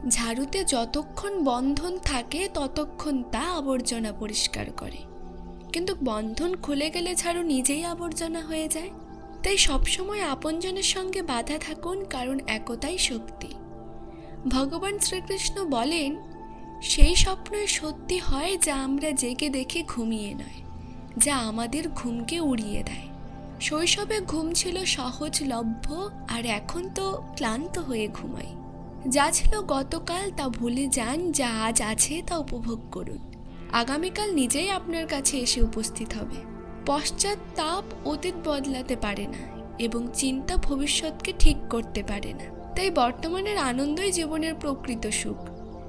ঝাড়ুতে যতক্ষণ বন্ধন থাকে ততক্ষণ তা আবর্জনা পরিষ্কার করে, কিন্তু বন্ধন খুলে গেলে ঝাড়ু নিজেই আবর্জনা হয়ে যায়। তাই সবসময় আপনজনের সঙ্গে বাঁধা থাকুন, কারণ একতাই শক্তি। ভগবান শ্রীকৃষ্ণ বলেন, সেই স্বপ্নই সত্যি হয় যা আমরা জেগে দেখে ঘুমিয়ে নয়, যা আমাদের ঘুমকে উড়িয়ে দেয়। শৈশবে ঘুম ছিল সহজলভ্য, আর এখন তো ক্লান্ত হয়ে ঘুমাই। যা ছিল গতকাল তা ভুলে যান, যা আজ আছে তা উপভোগ করুন। আগামীকাল নিজেই আপনার কাছে এসে উপস্থিত হবে। পশ্চাৎতাপ অতীত বদলাতে পারে না, এবং চিন্তা ভবিষ্যৎকে ঠিক করতে পারে না। তাই বর্তমানের আনন্দই জীবনের প্রকৃত সুখ।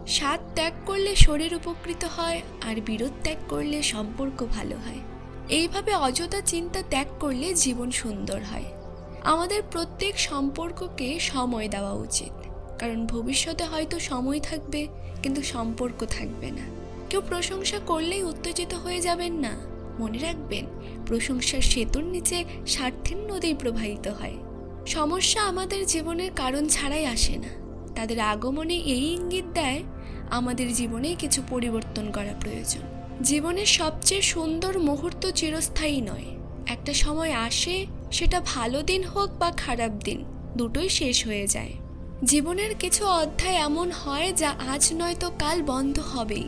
স্বাদ ত্যাগ করলে শরীর উপকৃত হয়, আর বিরোধ ত্যাগ করলে সম্পর্ক ভালো হয়। এইভাবে অযথা চিন্তা ত্যাগ করলে জীবন সুন্দর হয়। আমাদের প্রত্যেক সম্পর্ককে সময় দেওয়া উচিত, কারণ ভবিষ্যতে হয়তো সময় থাকবে কিন্তু সম্পর্ক থাকবে না। কেউ প্রশংসা করলেই উত্তেজিত হয়ে যাবেন না। মনে রাখবেন, প্রশংসার সেতুর নিচে স্বার্থের নদী প্রবাহিত হয়। সমস্যা আমাদের জীবনের কারণ ছাড়াই আসে না, তাদের আগমনে এই ইঙ্গিত দেয় আমাদের জীবনে কিছু পরিবর্তন করা প্রয়োজন। জীবনের সবচেয়ে সুন্দর মুহূর্ত চিরস্থায়ী নয়। একটা সময় আসে, সেটা ভালো দিন হোক বা খারাপ দিন, দুটোই শেষ হয়ে যায়। জীবনের কিছু অধ্যায় এমন হয় যা আজ নয়তো কাল বন্ধ হবেই।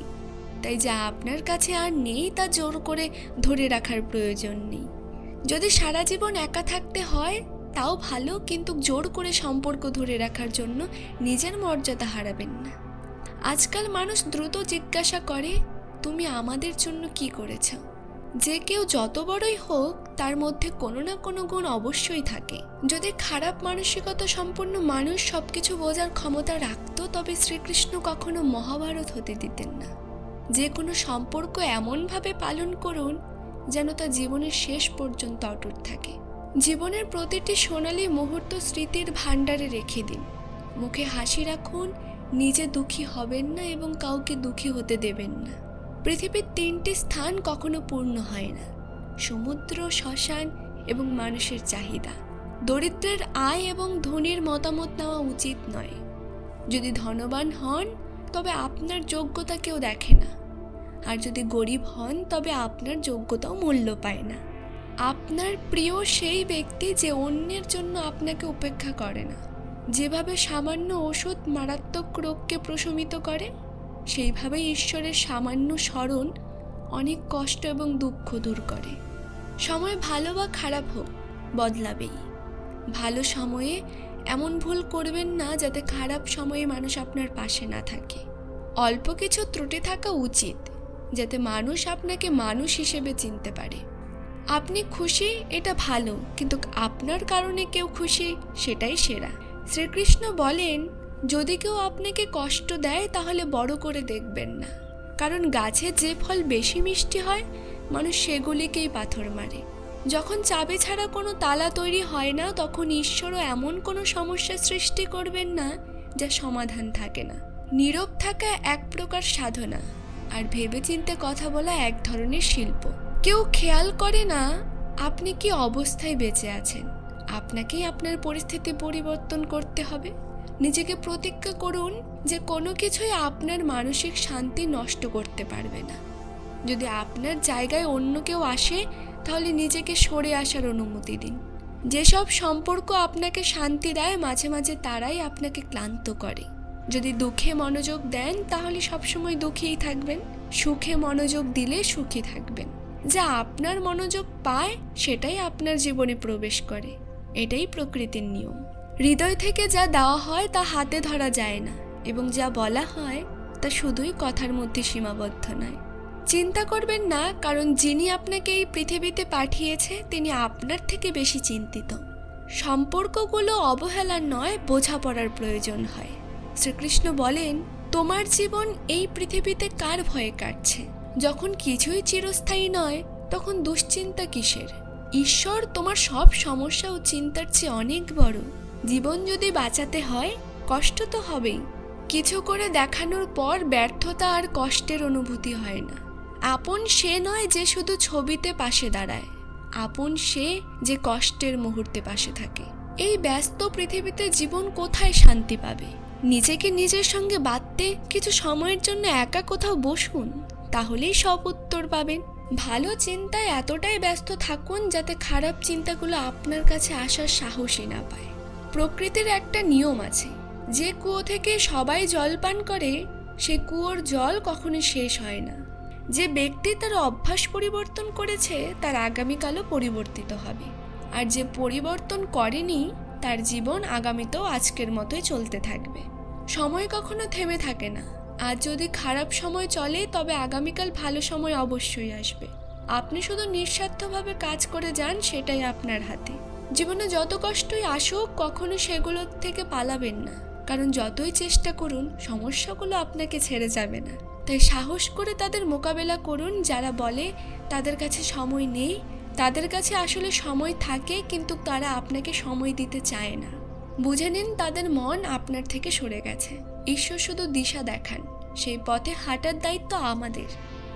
তাই যা আপনার কাছে আর নেই তা জোর করে ধরে রাখার প্রয়োজন নেই। যদি সারা জীবন একা থাকতে হয় তাও ভালো, কিন্তু জোর করে সম্পর্ক ধরে রাখার জন্য নিজের মর্যাদা হারাবেন না। আজকাল মানুষ দ্রুত জিজ্ঞাসা করে, তুমি আমাদের জন্য কি করেছ? যে কেউ যত বড়ই হোক তার মধ্যে কোনো না কোনো গুণ অবশ্যই থাকে। যদি খারাপ মানসিকতা সম্পন্ন মানুষ সবকিছু বোঝার ক্ষমতা রাখত, তবে শ্রীকৃষ্ণ কখনো মহাভারত হতে দিতেন না। যে কোনো সম্পর্ক এমনভাবে পালন করুন যেন তা জীবনের শেষ পর্যন্ত অটুট থাকে। জীবনের প্রতিটি সোনালী মুহূর্ত স্মৃতির ভাণ্ডারে রেখে দিন। মুখে হাসি রাখুন, নিজে দুঃখী হবেন না এবং কাউকে দুঃখী হতে দেবেন না। পৃথিবীর 3টি স্থান কখনো পূর্ণ হয় না: সমুদ্র, শ্মশান এবং মানুষের চাহিদা। দরিদ্রের আয় এবং ধনীর মতামত নেওয়া উচিত নয়। যদি ধনবান হন তবে আপনার যোগ্যতা কেউ দেখে না, আর যদি গরিব হন তবে আপনার যোগ্যতাও মূল্য পায় না। আপনার প্রিয় সেই ব্যক্তি যে অন্যের জন্য আপনাকে উপেক্ষা করে না। যেভাবে সামান্য ওষুধ মারাত্মক রোগকে প্রশমিত করে, সেইভাবে ঈশ্বরের সামান্য স্মরণ অনেক কষ্ট এবং দুঃখ দূর করে। সময় ভালো বা খারাপ হোক, বদলাবেই। ভালো সময়ে এমন ভুল করবেন না যাতে খারাপ সময়ে মানুষ আপনার পাশে না থাকে। অল্প কিছু ত্রুটি থাকা উচিত, যাতে মানুষ আপনাকে মানুষ হিসেবে চিনতে পারে। আপনি খুশি এটা ভালো, কিন্তু আপনার কারণে কেউ খুশি সেটাই সেরা। শ্রীকৃষ্ণ বলেন, যদি কেউ আপনাকে কষ্ট দেয় তাহলে বড় করে দেখবেন না, কারণ গাছে যে ফল বেশি মিষ্টি হয় মানুষ সেগুলিকেই পাথর মারে। যখন চাবি ছাড়া কোনো তালা তৈরি হয় না, তখন ঈশ্বরও এমন কোনো সমস্যা সৃষ্টি করবেন না যা সমাধান থাকে না। নীরব থাকা এক প্রকার সাধনা, আর ভেবেচিন্তে কথা বলা এক ধরনের শিল্প। কেউ খেয়াল করে না আপনি কি অবস্থায় বেঁচে আছেন। আপনাকেই আপনার পরিস্থিতি পরিবর্তন করতে হবে। নিজেকে প্রতিজ্ঞা করুন যে কোনো কিছুই আপনার মানসিক শান্তি নষ্ট করতে পারবে না। যদি আপনার জায়গায় অন্য কেউ আসে তাহলে নিজেকে সরে আসার অনুমতি দিন। যেসব সম্পর্ক আপনাকে শান্তি দেয় মাঝে মাঝে তারাই আপনাকে ক্লান্ত করে। যদি দুঃখে মনোযোগ দেন তাহলে সবসময় দুঃখেই থাকবেন। সুখে মনোযোগ দিলে সুখী থাকবেন। যা আপনার মনোযোগ পায় সেটাই আপনার জীবনে প্রবেশ করে। এটাই প্রকৃতির নিয়ম। হৃদয় থেকে যা দেওয়া হয় তা হাতে ধরা যায় না, এবং যা বলা হয় তা শুধুই কথার মধ্যে সীমাবদ্ধ নয়। চিন্তা করবেন না, কারণ যিনি আপনাকে এই পৃথিবীতে পাঠিয়েছে তিনি আপনার থেকে বেশি চিন্তিত। সম্পর্কগুলো অবহেলার নয়, বোঝাপড়ার প্রয়োজন হয়। শ্রীকৃষ্ণ বলেন, তোমার জীবন এই পৃথিবীতে কার ভয়ে কাটছে? যখন কিছুই চিরস্থায়ী নয় তখন দুশ্চিন্তা কিসের? ঈশ্বর তোমার সব সমস্যা ও চিন্তার চেয়ে অনেক বড়। জীবন যদি বাঁচাতে হয় কষ্ট তো হবেই। কিছু করে দেখানোর পর ব্যর্থতা আর কষ্টের অনুভূতি হয় না। আপন সে নয় যে শুধু ছবিতে পাশে দাঁড়ায়, আপন সে যে কষ্টের মুহূর্তে পাশে থাকে। এই ব্যস্ত পৃথিবীতে জীবন কোথায় শান্তি পাবে? নিজেকে নিজের সঙ্গে বাঁধতে কিছু সময়ের জন্য একা কোথাও বসুন, তাহলেই সব উত্তর পাবেন। ভালো চিন্তায় এতটাই ব্যস্ত থাকুন যাতে খারাপ চিন্তাগুলো আপনার কাছে আসার সাহসই না পায়। প্রকৃতির একটা নিয়ম আছে, যে কুয়ো থেকে সবাই জল পান করে সে কুয়োর জল কখনো শেষ হয় না। যে ব্যক্তি তার অভ্যাস পরিবর্তন করেছে তার আগামীকালও পরিবর্তিত হবে, আর যে পরিবর্তন করেনি তার জীবন আগামীতেও আজকের মতোই চলতে থাকবে। সময় কখনো থেমে থাকে না। আজ যদি খারাপ সময় চলে তবে আগামীকাল ভালো সময় অবশ্যই আসবে। আপনি শুধু নিঃস্বার্থভাবে কাজ করে যান, সেটাই আপনার হাতে। জীবনে যত কষ্টই আসুক কখনো সেগুলোর থেকে পালাবেন না, কারণ যতই চেষ্টা করুন সমস্যাগুলো আপনাকে ছেড়ে যাবে না। তাই সাহস করে তাদের মোকাবেলা করুন। যারা বলে তাদের কাছে সময় নেই, তাদের কাছে আসলে সময় থাকে, কিন্তু তারা আপনাকে সময় দিতে চায় না। বুঝে নিন তাদের মন আপনার থেকে সরে গেছে। ঈশ্বর শুধু দিশা দেখান, সেই পথে হাঁটার দায়িত্ব আমাদের।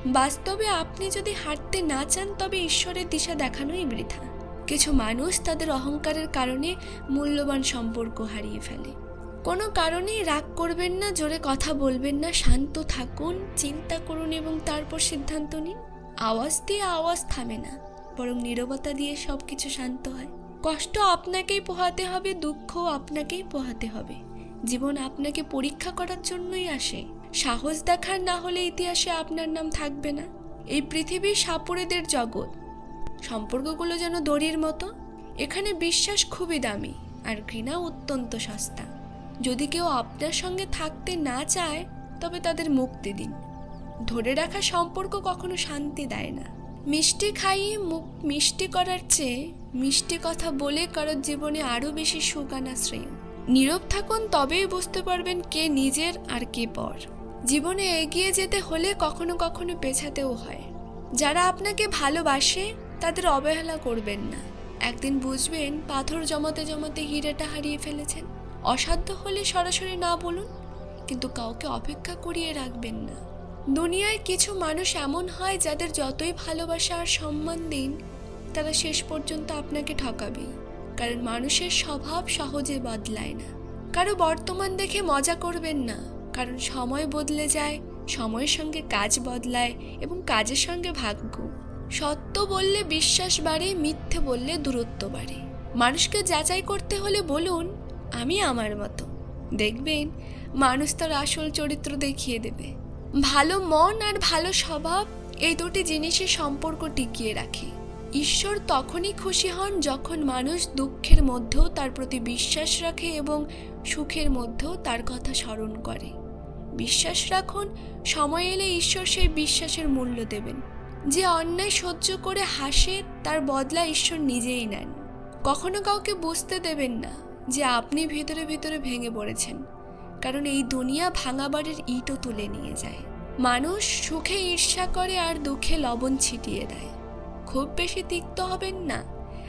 বাস্তবে আপনি যদি হাঁটতে না চান তবে ঈশ্বরের দিশা দেখানোই বৃথা। কিছু মানুষ তাদের অহংকারের কারণে মূল্যবান সম্পর্ক হারিয়ে ফেলে। কোনো কারণেই রাগ করবেন না, জোরে কথা বলবেন না, শান্ত থাকুন, চিন্তা করুন এবং তারপর সিদ্ধান্ত নিন। আওয়াজ দিয়ে আওয়াজ থামে না, বরং নীরবতা দিয়ে সব কিছু শান্ত হয়। কষ্ট আপনাকেই পোহাতে হবে, দুঃখও আপনাকেই পোহাতে হবে। জীবন আপনাকে পরীক্ষা করার জন্যই আসে। সাহস দেখার না হলে ইতিহাসে আপনার নাম থাকবে না। এই পৃথিবীর সাপুড়েদের জগৎ, সম্পর্কগুলো যেন দড়ির মতো। এখানে বিশ্বাস খুবই দামি আর ঘৃণা অত্যন্ত সস্তা। যদি কেউ আপনার সঙ্গে থাকতে না চায় তবে তাদের মুক্তি দিন। ধরে রাখা সম্পর্ক কখনো শান্তি দেয় না। মিষ্টি খাইয়ে মুখ মিষ্টি করার চেয়ে মিষ্টি কথা বলে কারোর জীবনে আরও বেশি সুখ আনা শ্রেয়। নীরব থাকুন, তবেই বুঝতে পারবেন কে নিজের আর কে পর। জীবনে এগিয়ে যেতে হলে কখনো কখনো পেছাতেও হয়। যারা আপনাকে ভালোবাসে তাদের অবহেলা করবেন না। একদিন বুঝবেন পাথর জমাতে জমাতে হীরাটা হারিয়ে ফেলেছেন। অসাধ্য হলে সরাসরি না বলুন, কিন্তু কাউকে অপেক্ষা করিয়ে রাখবেন না। দুনিয়ায় কিছু মানুষ এমন হয় যাদের যতই ভালোবাসা আর সম্মান দিন তারা শেষ পর্যন্ত আপনাকে ঠকাবেই, কারণ মানুষের স্বভাব সহজে বদলায় না। কারো বর্তমান দেখে মজা করবেন না, কারণ সময় বদলে যায়, সময়ের সঙ্গে কাজ বদলায় এবং কাজের সঙ্গে ভাগ্য। সত্য বললে বিশ্বাস বাড়ে, মিথ্যে বললে দূরত্ব বাড়ে। মানুষকে যাচাই করতে হলে বলুন আমি আমার মতো, দেখবেন মানুষ তার আসল চরিত্র দেখিয়ে দেবে। ভালো মন আর ভালো স্বভাব, এই দুটি জিনিসের সম্পর্ক টিকিয়ে রাখে। ঈশ্বর তখনই খুশি হন যখন মানুষ দুঃখের মধ্যেও তার প্রতি বিশ্বাস রাখে এবং সুখের মধ্যেও তার কথা স্মরণ করে। বিশ্বাস রাখুন, সময় এলে ঈশ্বর সেই বিশ্বাসের মূল্য দেবেন। যে অন্যায় সহ্য করে হাসে তার বদলা ঈশ্বর নিজেই নেন। কখনো কাউকে বুঝতে দেবেন না যে আপনি ভেতরে ভেতরে ভেঙে পড়েছেন, কারণ এই দুনিয়া ভাঙা বাড়ির ইটও তুলে নিয়ে যায়। মানুষ সুখে ঈর্ষা করে আর দুঃখে লবণ ছিটিয়ে দেয়। খুব বেশি তিক্ত হবেন না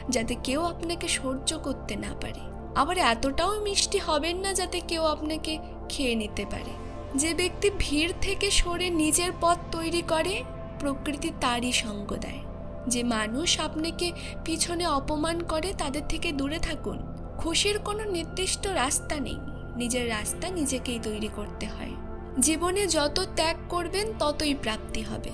যাতে কেউ আপনাকে সহ্য করতে না পারে, আবার এতটাও মিষ্টি হবেন না যাতে কেউ আপনাকে খেয়ে নিতে পারে। যে ব্যক্তি ভিড় থেকে সরে নিজের পথ তৈরি করে প্রকৃতি তারই সঙ্গ দেয়। যে মানুষ আপনাকে পিছনে অপমান করে তাদের থেকে দূরে থাকুন। খুশির কোনো নির্দিষ্ট রাস্তা নেই, নিজের রাস্তা নিজেকেই তৈরি করতে হয়। জীবনে যত ত্যাগ করবেন ততই প্রাপ্তি হবে।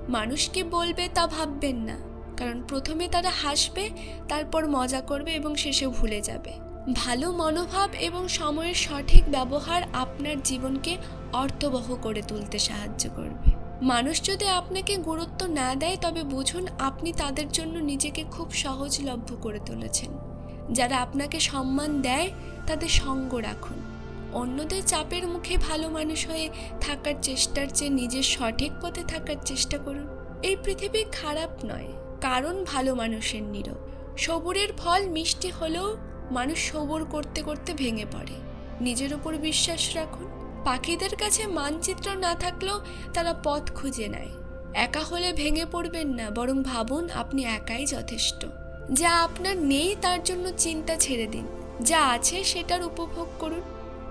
মানুষ কি বলবে তা ভাববেন না, কারণ প্রথমে তারা হাসবে, তারপর মজা করবে এবং শেষে ভুলে যাবে। ভালো মনোভাব এবং সময়ের সঠিক ব্যবহার আপনার জীবনকে অর্থবহ করে তুলতে সাহায্য করবে। মানুষ যদি আপনাকে গুরুত্ব না দেয় তবে বুঝুন আপনি তাদের জন্য নিজেকে খুব সহজলভ্য করে তুলেছেন। যারা আপনাকে সম্মান দেয় তাদের সঙ্গ রাখুন। অন্যদের চাপের মুখে ভালো মানুষ হয়ে থাকার চেষ্টার চেয়ে নিজের সঠিক পথে থাকার চেষ্টা করুন। এই পৃথিবী খারাপ নয়, কারণ ভালো মানুষের নীরব। সবুরের ফল মিষ্টি হলেও মানুষ সবুর করতে করতে ভেঙে পড়ে। নিজের উপর বিশ্বাস রাখুন। পাখিদের কাছে মানচিত্র না থাকলেও তারা পথ খুঁজে নেয়। একা হলে ভেঙে পড়বেন না, বরং ভাবুন আপনি একাই যথেষ্ট। যা আপনার নেই তার জন্য চিন্তা ছেড়ে দিন, যা আছে সেটার উপভোগ করুন,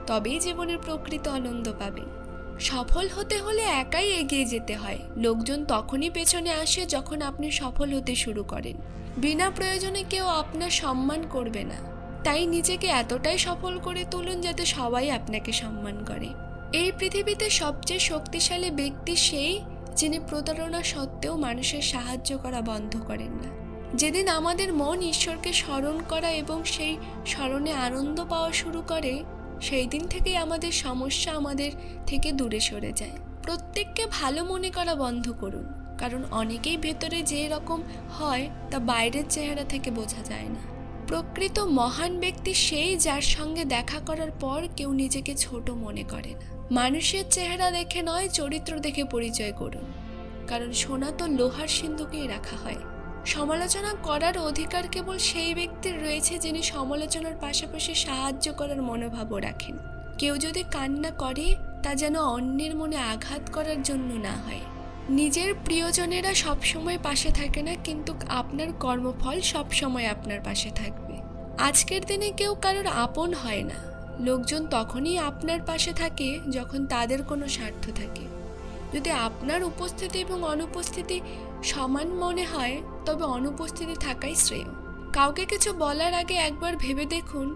তবেই জীবনের প্রকৃত আনন্দ পাবেন। সফল হতে হলে একাই এগিয়ে যেতে হয়। লোকজন তখনই পেছনে আসে যখন আপনি সফল হতে শুরু করেন। বিনা প্রয়োজনে কেউ আপনার সম্মান করবে না, তাই নিজেকে এতটাই সফল করে তুলুন যাতে সবাই আপনাকে সম্মান করে। এই পৃথিবীতে সবচেয়ে শক্তিশালী ব্যক্তি সেই যিনি প্রতারণা সত্ত্বেও মানুষের সাহায্য করা বন্ধ করেন না। যেদিন আমাদের মন ঈশ্বরকে স্মরণ করা এবং সেই স্মরণে আনন্দ পাওয়া শুরু করে, সেই দিন থেকেই আমাদের সমস্যা আমাদের থেকে দূরে সরে যায়। প্রত্যেককে ভালো মনে করা বন্ধ করুন, কারণ অনেকেই ভেতরে যে রকম হয় তা বাইরের চেহারা থেকে বোঝা যায় না। প্রকৃত মহান ব্যক্তি সেই যার সঙ্গে দেখা করার পর কেউ নিজেকে ছোট মনে করে না। মানুষের চেহারা দেখে নয়, চরিত্র দেখে পরিচয় করুন, কারণ সোনা তো লোহার সিন্ধুকেই রাখা হয়। সমালোচনা করার অধিকার কেবল সেই ব্যক্তির রয়েছে যিনি সমালোচনার পাশাপাশি সাহায্য করার মনোভাবও রাখেন। কেউ যদি কান্না করে তা যেন অন্যের মনে আঘাত করার জন্য না হয়। নিজের প্রিয়জনেরা সবসময় পাশে থাকে না, কিন্তু আপনার কর্মফল সবসময় আপনার পাশে থাকবে। আজকের দিনে কেউ কারোর আপন হয় না। লোকজন তখনই আপনার পাশে থাকে যখন তাদের কোনো স্বার্থ থাকে। যদি আপনার উপস্থিতি এবং অনুপস্থিতি সমান মনে হয়, তবে অনুপস্থিতি থাকাই শ্রেয়। কাউকে কিছু বলার আগে একবার ভেবে দেখুন,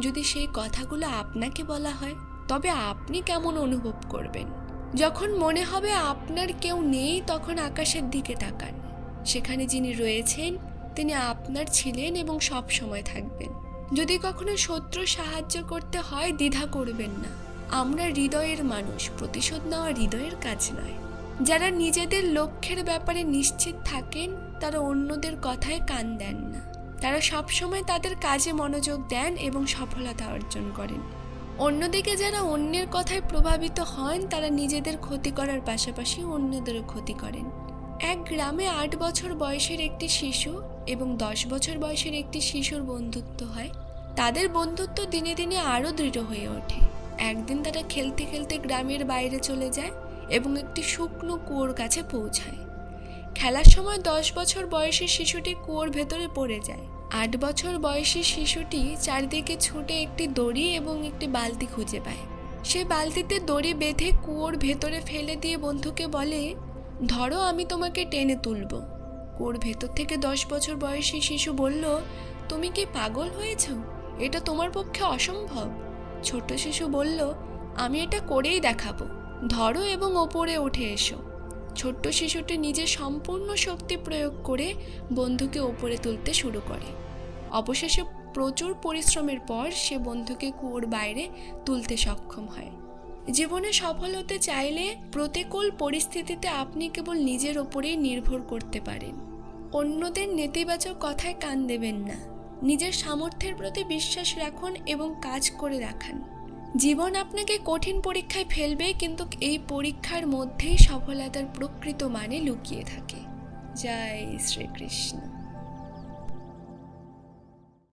যদি সেই কথাগুলো আপনাকে বলা হয় তবে আপনি কেমন অনুভব করবেন। যখন মনে হবে আপনার কেউ নেই, তখন আকাশের দিকে তাকান। সেখানে যিনি রয়েছেন তিনি আপনার ছিলেন এবং সব সময় থাকবেন। যদি কখনো শত্রু সাহায্য করতে হয়, দ্বিধা করবেন না। আমরা হৃদয়ের মানুষ, প্রতিশোধ নেওয়া হৃদয়ের কাজ নয়। যারা নিজেদের লক্ষ্যের ব্যাপারে নিশ্চিত থাকেন তারা অন্যদের কথায় কান দেন না। তারা সবসময় তাদের কাজে মনোযোগ দেন এবং সফলতা অর্জন করেন। অন্যদিকে যারা অন্যের কথায় প্রভাবিত হন তারা নিজেদের ক্ষতি করার পাশাপাশি অন্যদেরও ক্ষতি করেন। এক গ্রামে 8 বছর বয়সের একটি শিশু এবং 10 বছর বয়সের একটি শিশুর বন্ধুত্ব হয়। তাদের বন্ধুত্ব দিনে দিনে আরও দৃঢ় হয়ে ওঠে। একদিন তারা খেলতে খেলতে গ্রামের বাইরে চলে যায় এবং একটি শুকনো কুয়োর কাছে পৌঁছায়। খেলার সময় 10 বছর বয়সী শিশুটি কুয়োর ভেতরে পড়ে যায়। 8 বছর বয়সী শিশুটি চারিদিকে ছুটে একটি দড়ি এবং একটি বালতি খুঁজে পায়। সে বালতিতে দড়ি বেঁধে কুয়োর ভেতরে ফেলে দিয়ে বন্ধুকে বলে, ধরো আমি তোমাকে টেনে তুলব। কুয়োর ভেতর থেকে 10 বছর বয়সী শিশু বলল, তুমি কি পাগল হয়েছ? এটা তোমার পক্ষে অসম্ভব। ছোট শিশু বলল, আমি এটা করেই দেখাবো, ধরো এবং ওপরে উঠে এসো। ছোট্ট শিশুটি নিজের সম্পূর্ণ শক্তি প্রয়োগ করে বন্ধুকে ওপরে তুলতে শুরু করে। অবশেষে প্রচুর পরিশ্রমের পর সে বন্ধুকে কুয়োর বাইরে তুলতে সক্ষম হয়। জীবনে সফল হতে চাইলে প্রতিকূল পরিস্থিতিতে আপনি কেবল নিজের ওপরেই নির্ভর করতে পারেন। অন্যদের নেতিবাচক কথায় কান দেবেন না। নিজের সামর্থ্যের প্রতি বিশ্বাস রাখুন এবং কাজ করে দেখান। জীবন আপনাকে কঠিন পরীক্ষায় ফেলবে, কিন্তু এই পরীক্ষার মধ্যেই সফলতার প্রকৃত মানে লুকিয়ে থাকে। জয় শ্রীকৃষ্ণ।